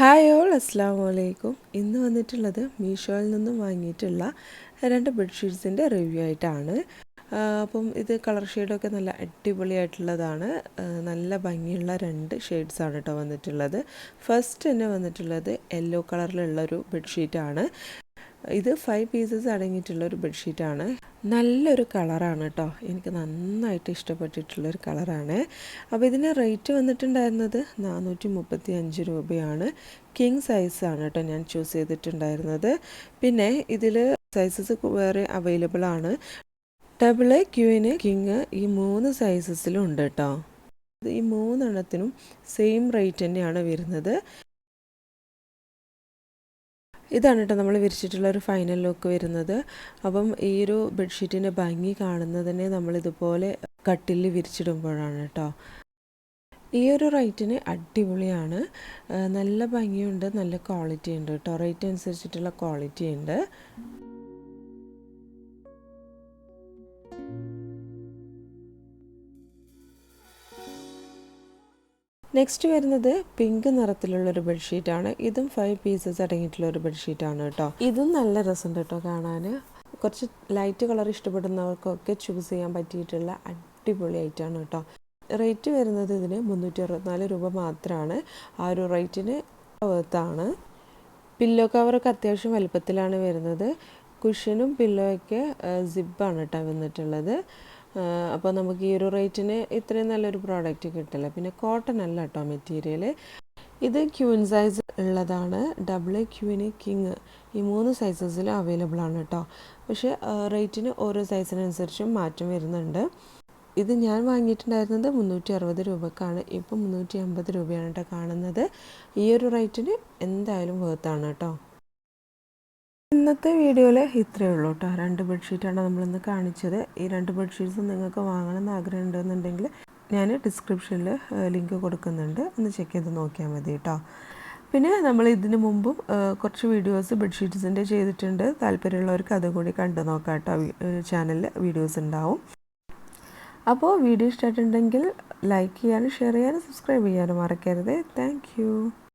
Hi all അസ്സാമു അലൈക്കും. ഇന്ന് വന്നിട്ടുള്ളത് മീഷോയിൽ നിന്നും വാങ്ങിയിട്ടുള്ള 2 ബെഡ്ഷീറ്റ്സിൻ്റെ റിവ്യൂ ആയിട്ടാണ്. അപ്പം ഇത് കളർ ഷെയ്ഡൊക്കെ നല്ല അടിപൊളിയായിട്ടുള്ളതാണ്. നല്ല ഭംഗിയുള്ള 2 ഷെയ്ഡ്സാണ് കേട്ടോ വന്നിട്ടുള്ളത്. ഫസ്റ്റ് തന്നെ വന്നിട്ടുള്ളത് യെല്ലോ കളറിലുള്ളൊരു ബെഡ്ഷീറ്റാണ്. ഇത് 5 പീസസ് അടങ്ങിയിട്ടുള്ളൊരു ബെഡ്ഷീറ്റാണ്. നല്ലൊരു കളറാണ് കേട്ടോ, എനിക്ക് നന്നായിട്ട് ഇഷ്ടപ്പെട്ടിട്ടുള്ളൊരു കളറാണ്. അപ്പോൾ ഇതിന് റേറ്റ് വന്നിട്ടുണ്ടായിരുന്നത് 435 രൂപയാണ്. കിങ് സൈസാണ് കേട്ടോ ഞാൻ ചൂസ് ചെയ്തിട്ടുണ്ടായിരുന്നത്. പിന്നെ ഇതിൽ സൈസസ് വേറെ അവൈലബിൾ ആണ്. ഡബിൾ, ക്യൂന്, കിങ് ഈ 3 സൈസസിലും ഉണ്ട് കേട്ടോ. ഈ 3 എണ്ണത്തിനും സെയിം റേറ്റ് തന്നെയാണ് വരുന്നത്. ഇതാണ് കേട്ടോ നമ്മൾ വിരിച്ചിട്ടുള്ള ഒരു ഫൈനൽ ലുക്ക് വരുന്നത്. അപ്പം ഈ ഒരു ബെഡ്ഷീറ്റിൻ്റെ ഭംഗി കാണുന്നത് തന്നെ നമ്മളിതുപോലെ കട്ടിലിൽ വിരിച്ചിടുമ്പോഴാണ് കേട്ടോ. ഈ ഒരു റേറ്റിന് അടിപൊളിയാണ്. നല്ല ഭംഗിയുണ്ട്, നല്ല ക്വാളിറ്റി ഉണ്ട് കേട്ടോ. റേറ്റ് അനുസരിച്ചിട്ടുള്ള ക്വാളിറ്റി ഉണ്ട്. നെക്സ്റ്റ് വരുന്നത് പിങ്ക് നിറത്തിലുള്ളൊരു ബെഡ്ഷീറ്റാണ്. ഇതും 5 പീസസ് അടങ്ങിയിട്ടുള്ളൊരു ബെഡ്ഷീറ്റാണ് കേട്ടോ. ഇതും നല്ല രസമുണ്ട് കേട്ടോ കാണാൻ. കുറച്ച് ലൈറ്റ് കളർ ഇഷ്ടപ്പെടുന്നവർക്കൊക്കെ ചൂസ് ചെയ്യാൻ പറ്റിയിട്ടുള്ള അടിപൊളി ഐറ്റമാണ് കേട്ടോ. റേറ്റ് വരുന്നത് ഇതിന് 364 രൂപ മാത്രമാണ്. ആ ഒരു റേറ്റിന് വർത്താണ്. പില്ലോ കവറൊക്കെ അത്യാവശ്യം വലുപ്പത്തിലാണ് വരുന്നത്. കുഷനും പില്ലോയൊക്കെ സിബാണ് കേട്ടോ വന്നിട്ടുള്ളത്. അപ്പോൾ നമുക്ക് ഈ ഒരു റേറ്റിന് ഇത്രയും നല്ലൊരു പ്രോഡക്റ്റ് കിട്ടില്ല. പിന്നെ കോട്ടൺ അല്ല കേട്ടോ മെറ്റീരിയൽ. ഇത് ക്യൂൻ സൈസ് ഉള്ളതാണ്. ഡബിൾ, ക്യൂന്, കിങ് ഈ 3 സൈസസിലും അവൈലബിൾ ആണ് കേട്ടോ. പക്ഷേ റേറ്റിന് ഓരോ സൈസിനനുസരിച്ചും മാറ്റം വരുന്നുണ്ട്. ഇത് ഞാൻ വാങ്ങിയിട്ടുണ്ടായിരുന്നത് 360 രൂപക്കാണ്. ഇപ്പോൾ 380 രൂപയാണ് കേട്ടോ കാണുന്നത്. ഈ ഒരു റേറ്റിന് എന്തായാലും വേർത്താണ് കേട്ടോ. ഇന്നത്തെ വീഡിയോയിൽ ഇത്രയേ ഉള്ളൂ കേട്ടോ. 2 ബെഡ്ഷീറ്റാണ് നമ്മളിന്ന് കാണിച്ചത്. ഈ 2 ബെഡ്ഷീറ്റ്സും നിങ്ങൾക്ക് വാങ്ങണമെന്ന് ആഗ്രഹം ഉണ്ടെന്നുണ്ടെങ്കിൽ ഞാൻ ഡിസ്ക്രിപ്ഷനിൽ ലിങ്ക് കൊടുക്കുന്നുണ്ട്, ഒന്ന് ചെക്ക് ചെയ്ത് നോക്കിയാൽ മതി കേട്ടോ. പിന്നെ നമ്മൾ ഇതിന് മുമ്പും കുറച്ച് വീഡിയോസ് ബെഡ്ഷീറ്റ്സിൻ്റെ ചെയ്തിട്ടുണ്ട്. താല്പര്യമുള്ളവർക്ക് അതുകൂടി കണ്ടു നോക്കാം കേട്ടോ. ചാനലിൽ വീഡിയോസ് ഉണ്ടാവും. അപ്പോൾ വീഡിയോ ഇഷ്ടമായിട്ടുണ്ടെങ്കിൽ ലൈക്ക് ചെയ്യാനും ഷെയർ ചെയ്യാനും സബ്സ്ക്രൈബ് ചെയ്യാനും മറക്കരുത്. താങ്ക്